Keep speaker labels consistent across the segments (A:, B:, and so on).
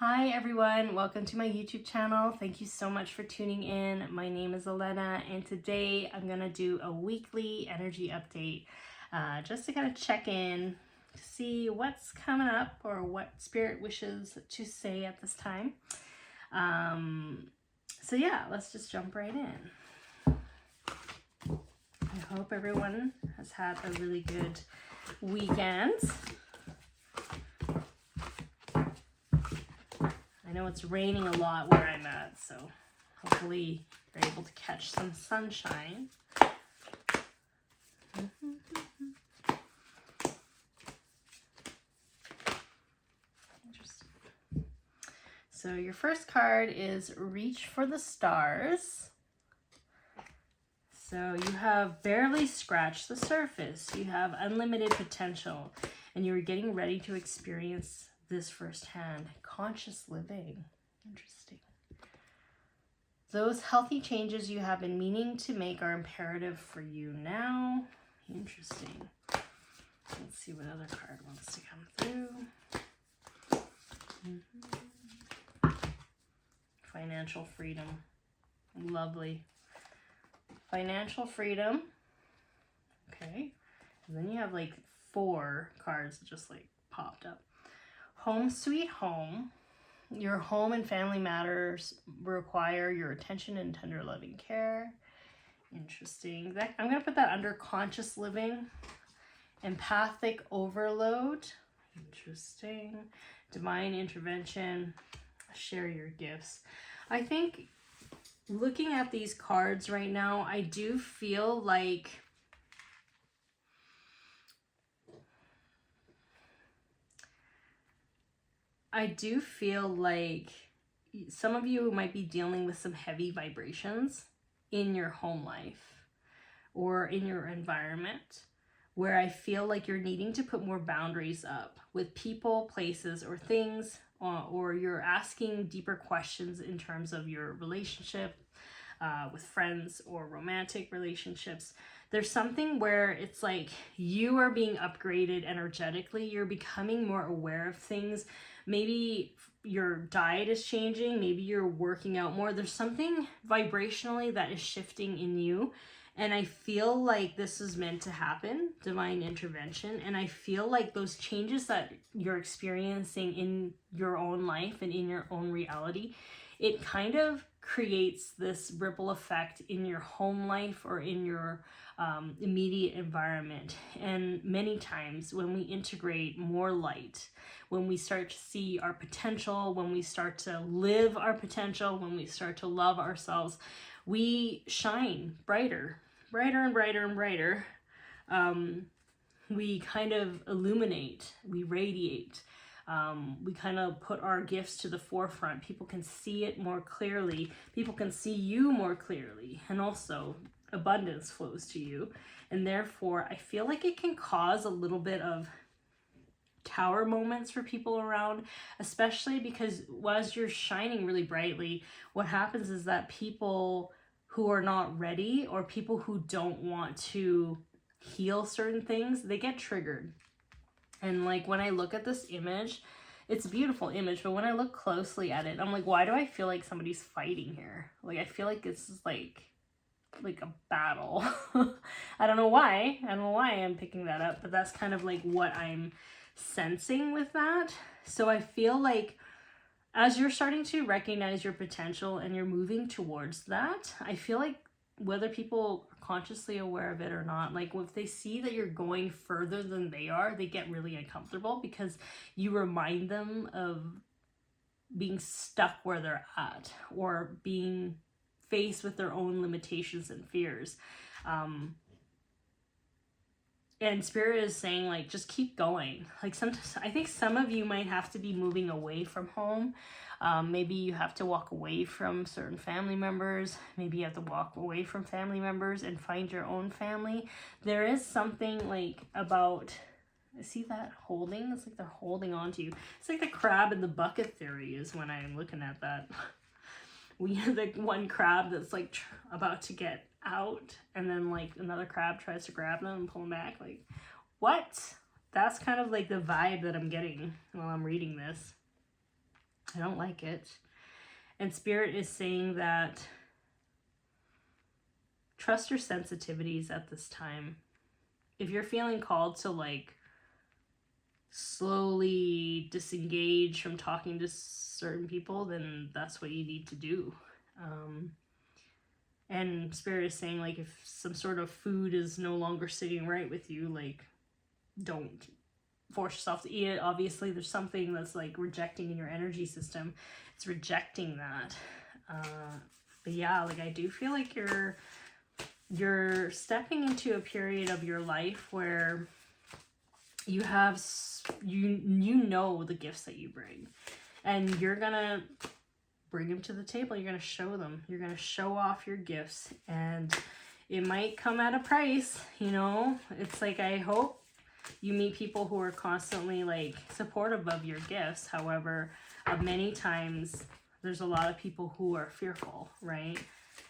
A: Hi everyone, welcome to my YouTube channel. Thank you so much for tuning in. My name is Ellena and today I'm gonna do a weekly energy update just to kind of check in to see what's coming up or what spirit wishes to say at this time. So yeah, let's just jump right in. I hope everyone has had a really good weekend. I know it's raining a lot where I'm at, so hopefully you're able to catch some sunshine. Interesting. So your first card is Reach for the Stars. So you have barely scratched the surface. You have unlimited potential, and you're getting ready to experience this firsthand. Conscious living. Interesting. Those healthy changes you have been meaning to make are imperative for you now. Interesting. Let's see what other card wants to come through. Financial freedom. Lovely. Financial freedom. Okay. And then you have like 4 cards that just like popped up. Home sweet home. Your home and family matters require your attention and tender loving care. Interesting. I'm going to put that under conscious living. Empathic overload. Interesting. Divine intervention. Share your gifts. I think looking at these cards right now, I do feel like some of you might be dealing with some heavy vibrations in your home life or in your environment where I feel like you're needing to put more boundaries up with people, places, or things, or you're asking deeper questions in terms of your relationship with friends or romantic relationships. There's something where it's like you are being upgraded energetically. You're becoming more aware of things. Maybe your diet is changing. Maybe you're working out more. There's something vibrationally that is shifting in you. And I feel like this is meant to happen, divine intervention. And I feel like those changes that you're experiencing in your own life and in your own reality, it kind of creates this ripple effect in your home life or in your immediate environment. And many times when we integrate more light, when we start to see our potential, when we start to live our potential, when we start to love ourselves, we shine brighter and brighter and brighter. We kind of illuminate, we radiate. We kind of put our gifts to the forefront. People can see it more clearly. People can see you more clearly. And also, abundance flows to you. And therefore, I feel like it can cause a little bit of tower moments for people around, especially because as you're shining really brightly, what happens is that people who are not ready or people who don't want to heal certain things, they get triggered. And like when I look at this image, it's a beautiful image, but when I look closely at it, I'm like, why do I feel like somebody's fighting here? Like I feel like this is like a battle. I don't know why I'm picking that up, but that's kind of like what I'm sensing with that. So I feel like as you're starting to recognize your potential and you're moving towards that, I feel like whether people are consciously aware of it or not, like if they see that you're going further than they are, they get really uncomfortable because you remind them of being stuck where they're at or being faced with their own limitations and fears. And Spirit is saying, like, just keep going. Like, sometimes I think some of you might have to be moving away from home. Maybe you have to walk away from certain family members. Maybe you have to walk away from family members and find your own family. There is something, like, about... See that holding? It's like they're holding on to you. It's like the crab in the bucket theory is when I'm looking at that. We have like one crab that's like about to get out, and then like another crab tries to grab them and pull them back. Like, what? That's kind of like the vibe that I'm getting while I'm reading this. I don't like it. And Spirit is saying that trust your sensitivities at this time. If you're feeling called to like slowly disengage from talking to certain people, then that's what you need to do. And Spirit is saying, like, if some sort of food is no longer sitting right with you, like, don't force yourself to eat it. Obviously, there's something that's, like, rejecting in your energy system. It's rejecting that. But yeah, like, I do feel like you're stepping into a period of your life where you have, you know the gifts that you bring. And you're gonna bring them to the table. You're going to show them. You're going to show off your gifts. And it might come at a price, you know. It's like, I hope you meet people who are constantly like supportive of your gifts. However, many times there's a lot of people who are fearful, right?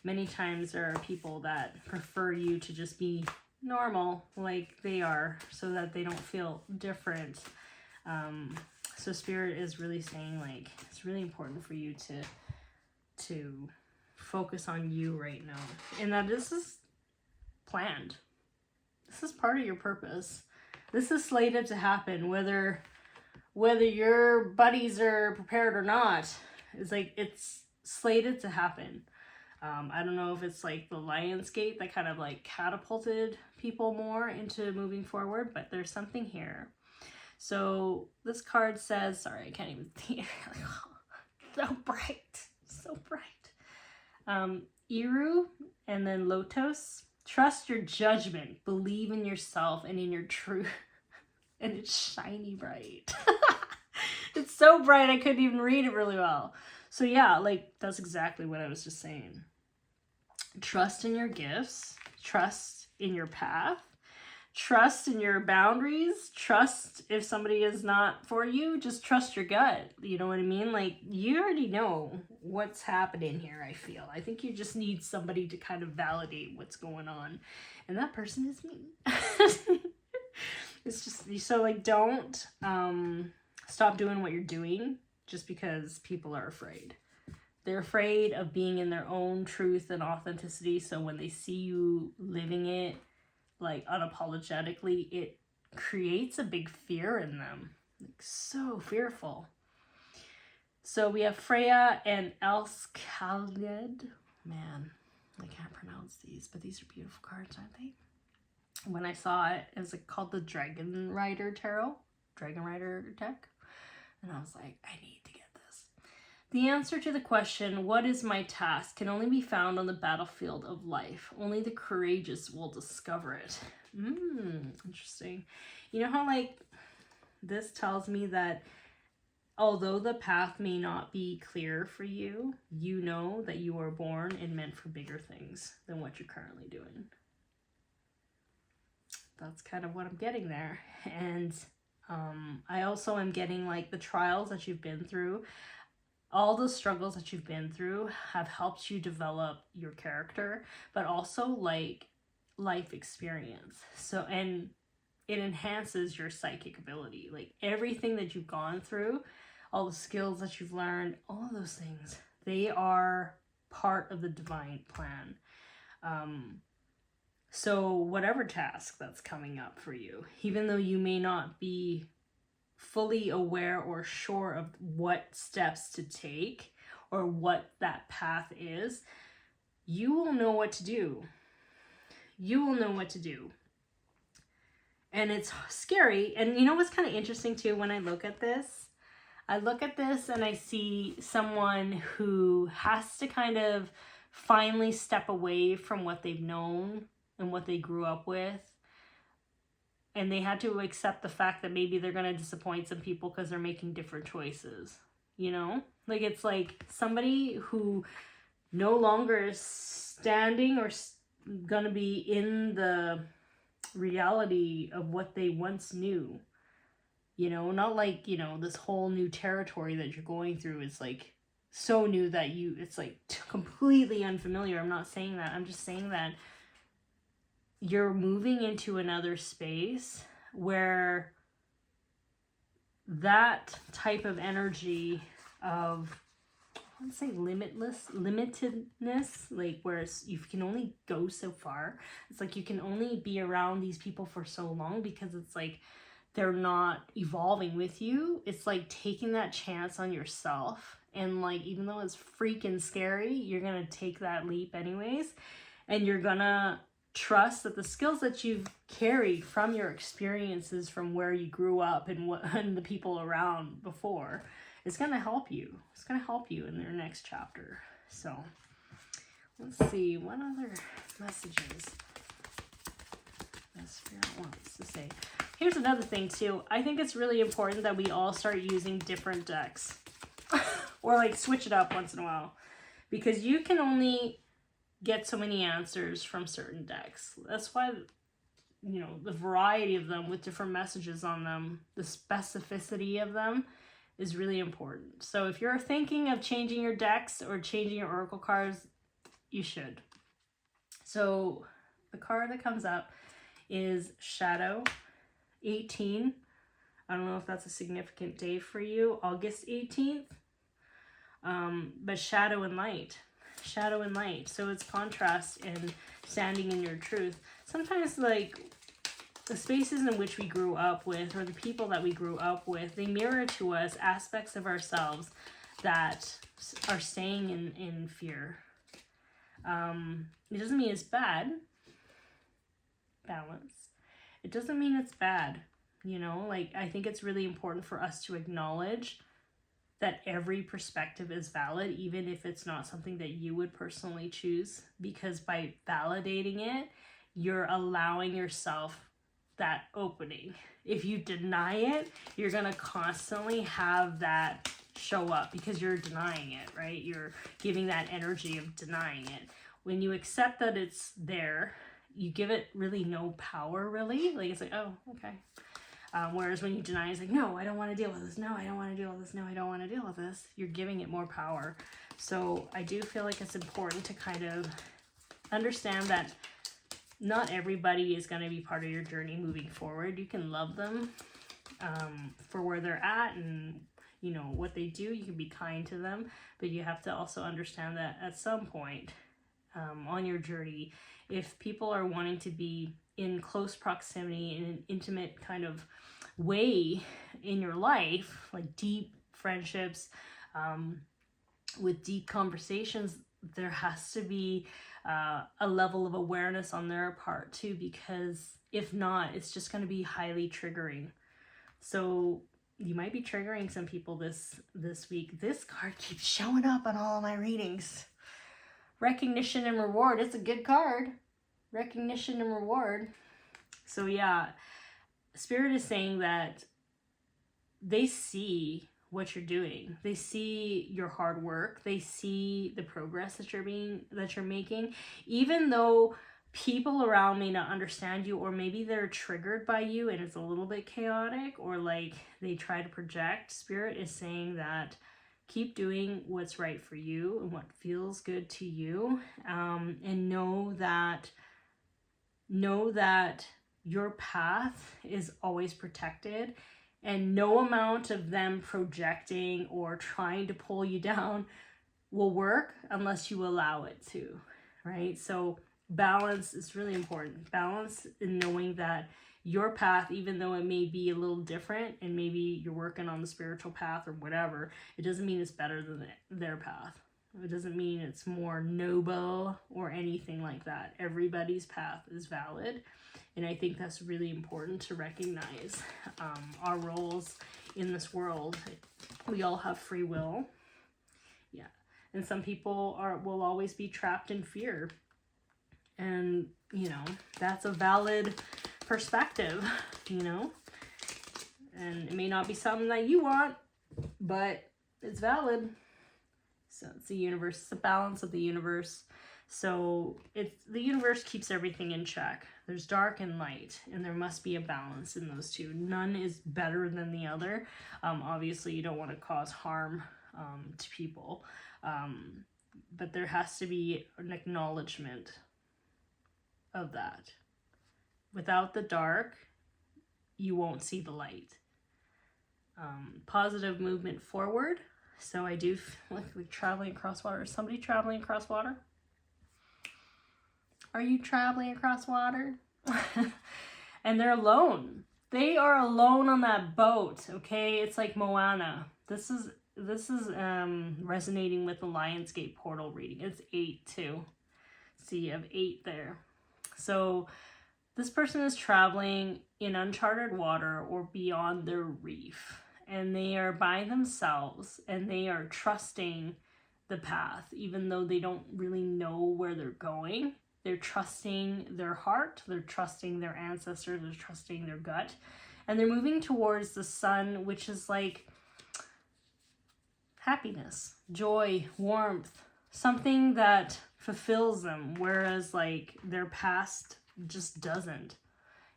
A: Many times there are people that prefer you to just be normal like they are so that they don't feel different. So Spirit is really saying, like, it's really important for you to focus on you right now. And that this is planned. This is part of your purpose. This is slated to happen, whether your buddies are prepared or not. It's like, it's slated to happen. I don't know if it's like the Lionsgate that kind of like catapulted people more into moving forward, but there's something here. So this card says, sorry, I can't even see it. So bright, so bright. Iru and then Lotos. Trust your judgment, believe in yourself and in your truth. And it's shiny bright. It's so bright I couldn't even read it really well. So yeah, like, that's exactly what I was just saying. Trust in your gifts. Trust in your path. Trust in your boundaries. Trust if somebody is not for you. Just trust your gut. You know what I mean? Like, you already know what's happening here, I feel. I think you just need somebody to kind of validate what's going on. And that person is me. It's just, so like, don't stop doing what you're doing just because people are afraid. They're afraid of being in their own truth and authenticity. So when they see you living it, like, unapologetically, it creates a big fear in them. Like, so fearful. So we have Freya and Elskalded. Man, I can't pronounce these, but these are beautiful cards, aren't they? When I saw it, it was like called the Dragon Rider Tarot. Dragon Rider deck. And I was like, I need to get this. The answer to the question, what is my task, can only be found on the battlefield of life. Only the courageous will discover it. Interesting. You know how, like, this tells me that although the path may not be clear for you, you know that you are born and meant for bigger things than what you're currently doing. That's kind of what I'm getting there. And I also am getting, like, the trials that you've been through. All the struggles that you've been through have helped you develop your character, but also, like, life experience. So, and it enhances your psychic ability. Like, everything that you've gone through, all the skills that you've learned, all of those things, they are part of the divine plan. So whatever task that's coming up for you, even though you may not be fully aware or sure of what steps to take or what that path is, you will know what to do. You will know what to do. And it's scary. And you know what's kind of interesting too, when I look at this? I look at this and I see someone who has to kind of finally step away from what they've known and what they grew up with. And they had to accept the fact that maybe they're going to disappoint some people because they're making different choices. You know? Like, it's like somebody who no longer is standing or going to be in the reality of what they once knew. You know? Not like, you know, this whole new territory that you're going through is like so new that it's like completely unfamiliar. I'm not saying that. I'm just saying that you're moving into another space where that type of energy of, I wouldn't say limitedness, like where you can only go so far. It's like you can only be around these people for so long because it's like they're not evolving with you. It's like taking that chance on yourself. And like, even though it's freaking scary, you're going to take that leap anyways. And you're going to trust that the skills that you've carried from your experiences from where you grew up and the people around before, it's going to help you. It's going to help you in your next chapter. So let's see what other messages the Spirit wants to say. Here's another thing too. I think it's really important that we all start using different decks or like switch it up once in a while, because you can only get so many answers from certain decks. That's why, you know, the variety of them with different messages on them, the specificity of them is really important. So if you're thinking of changing your decks or changing your oracle cards, you should. So the card that comes up is Shadow 18. I don't know if that's a significant day for you, August 18th. But shadow and light. Shadow and light. So it's contrast and standing in your truth. Sometimes like the spaces in which we grew up with, or the people that we grew up with, they mirror to us aspects of ourselves that are staying in fear. It doesn't mean it's bad. Balance. It doesn't mean it's bad. You know, like I think it's really important for us to acknowledge that every perspective is valid, even if it's not something that you would personally choose, because by validating it, you're allowing yourself that opening. If you deny it, you're gonna constantly have that show up because you're denying it, right? You're giving that energy of denying it. When you accept that it's there, you give it really no power, really. Like it's like, oh, okay. Whereas when you deny, it's like, no, I don't want to deal with this. No, I don't want to deal with this. No, I don't want to deal with this. You're giving it more power. So I do feel like it's important to kind of understand that not everybody is going to be part of your journey moving forward. You can love them for where they're at and, you know, what they do. You can be kind to them, but you have to also understand that at some point on your journey, if people are wanting to be in close proximity in an intimate kind of way in your life, like deep friendships, with deep conversations, there has to be a level of awareness on their part too, because if not, it's just going to be highly triggering. So you might be triggering some people this week. This card keeps showing up on all of my readings. Recognition and reward. It's a good card. Recognition and reward. So yeah, Spirit is saying that they see what you're doing. They see your hard work. They see the progress that you're making, even though people around may not understand you, or maybe they're triggered by you and it's a little bit chaotic, or like they try to project. Spirit is saying that keep doing what's right for you and what feels good to you, and know that your path is always protected, and no amount of them projecting or trying to pull you down will work unless you allow it to, right? So balance is really important. Balance in knowing that your path, even though it may be a little different and maybe you're working on the spiritual path or whatever, it doesn't mean it's better than their path. It doesn't mean it's more noble or anything like that. Everybody's path is valid. And I think that's really important to recognize our roles in this world. We all have free will. Yeah. And some people will always be trapped in fear. And, you know, that's a valid perspective, you know. And it may not be something that you want, but it's valid. So it's the universe, it's the balance of the universe. So the universe keeps everything in check. There's dark and light, and there must be a balance in those two. None is better than the other. Obviously, you don't want to cause harm to people, but there has to be an acknowledgement of that. Without the dark, you won't see the light. Positive movement forward. So I do feel like traveling across water. Is somebody traveling across water? Are you traveling across water? And they're alone. They are alone on that boat, okay? It's like Moana. This is resonating with the Lionsgate portal reading. It's 8 too. See, you have 8 there. So this person is traveling in uncharted water or beyond their reef. And they are by themselves and they are trusting the path, even though they don't really know where they're going. They're trusting their heart, they're trusting their ancestors, they're trusting their gut. And they're moving towards the sun, which is like happiness, joy, warmth, something that fulfills them, whereas like their past just doesn't,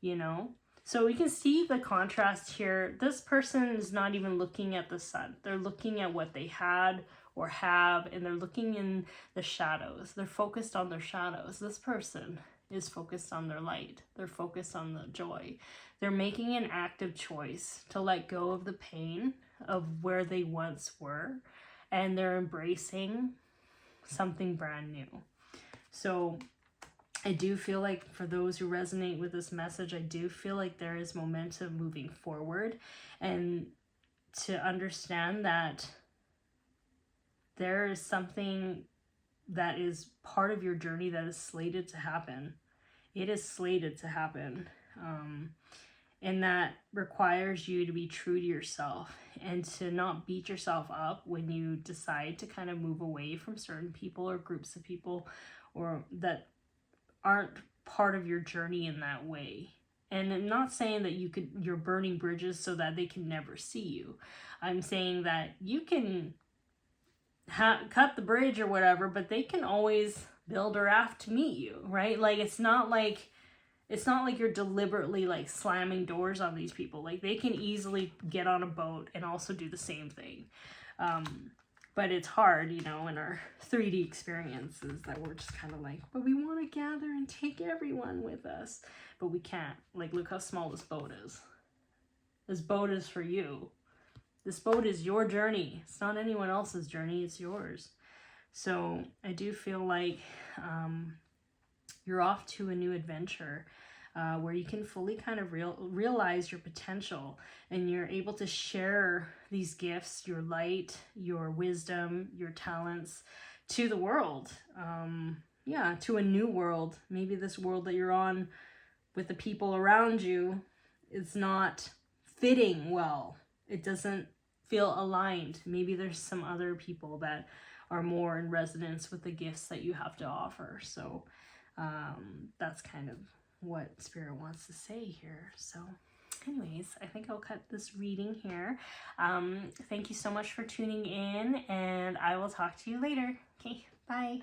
A: you know? So we can see the contrast here. This person is not even looking at the sun. They're looking at what they had or have, and they're looking in the shadows. They're focused on their shadows. This person is focused on their light. They're focused on the joy. They're making an active choice to let go of the pain of where they once were, and they're embracing something brand new. So I do feel like for those who resonate with this message, I do feel like there is momentum moving forward, and to understand that there is something that is part of your journey that is slated to happen. It is slated to happen. And that requires you to be true to yourself and to not beat yourself up when you decide to kind of move away from certain people or groups of people or that aren't part of your journey in that way. And I'm not saying that you're burning bridges so that they can never see you. I'm saying that you can cut the bridge or whatever, but they can always build a raft to meet you, right? Like it's not like you're deliberately like slamming doors on these people. Like they can easily get on a boat and also do the same thing. But it's hard, you know, in our 3D experiences that we're just kind of like, but we want to gather and take everyone with us. But we can't. Like, look how small this boat is. This boat is for you. This boat is your journey. It's not anyone else's journey. It's yours. So I do feel like you're off to a new adventure where you can fully kind of realize your potential, and you're able to share these gifts, your light, your wisdom, your talents to the world. To a new world. Maybe this world that you're on with the people around you is not fitting well. It doesn't feel aligned. Maybe there's some other people that are more in resonance with the gifts that you have to offer. So that's kind of what Spirit wants to say here. So anyways, I think I'll cut this reading here. Thank you so much for tuning in, and I will talk to you later. Okay, bye.